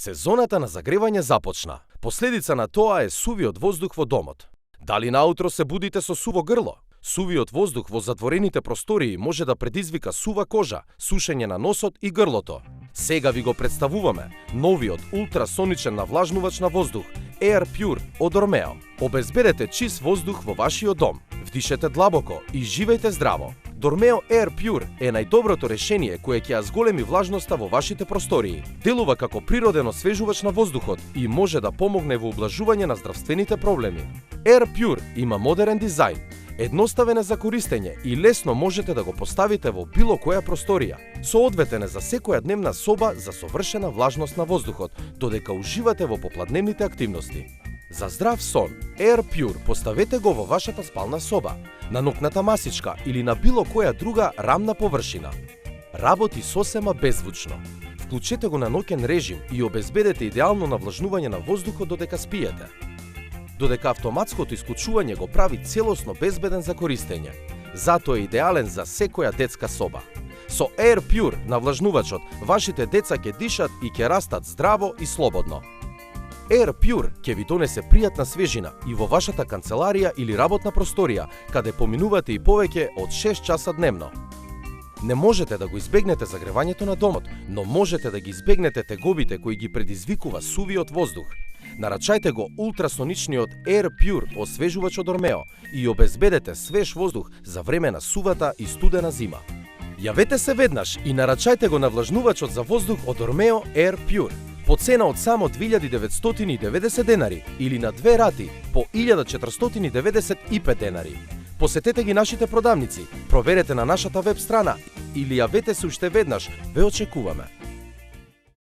Сезоната на загревање започна. Последица на тоа е сувиот воздух во домот. Дали наутро се будите со суво грло? Сувиот воздух во затворените простории може да предизвика сува кожа, сушење на носот и грлото. Сега ви го представуваме новиот ултрасоничен навлажнувач на воздух Air Pure од Dormeo. Обезбедете чист воздух во вашиот дом. Вдишете длабоко и живејте здраво. Dormeo Air Pure е најдоброто решение кое ќе ја зголеми влажноста во вашите простории. Делува како природен освежувач на воздухот и може да помогне во ублажување на здравствените проблеми. Air Pure има модерен дизајн, едноставен е за користење и лесно можете да го поставите во било која просторија. Соодветен е за секоја дневна соба за совршена влажност на воздухот, додека уживате во попладневните активности. За здрав сон, Air Pure поставете го во вашата спална соба, на нокната масичка или на било која друга рамна површина. Работи сосема беззвучно. Вклучете го на ноќен режим и обезбедете идеално навлажнување на воздухот додека спиете. Додека автоматското исклучување го прави целосно безбеден за користење. Затоа е идеален за секоја детска соба. Со Air Pure навлажнувачот, вашите деца ќе дишат и ќе растат здраво и слободно. Air Pure ќе ви донесе пријатна свежина и во вашата канцеларија или работна просторија, каде поминувате и повеќе од 6 часа дневно. Не можете да го избегнете загревањето на домот, но можете да ги избегнете тегобите кои ги предизвикува сувиот воздух. Нарачајте го ултрасоничниот Air Pure освежувач од Dormeo и обезбедете свеж воздух за време на сувата и студена зима. Јавете се веднаш и нарачајте го навлажнувачот за воздух од Dormeo Air Pure по цена од само 2990 денари или на 2 рати по 1495 денари. Посетете ги нашите продавници, проверете на нашата веб страна или јавете се уште веднаш, ве очекуваме.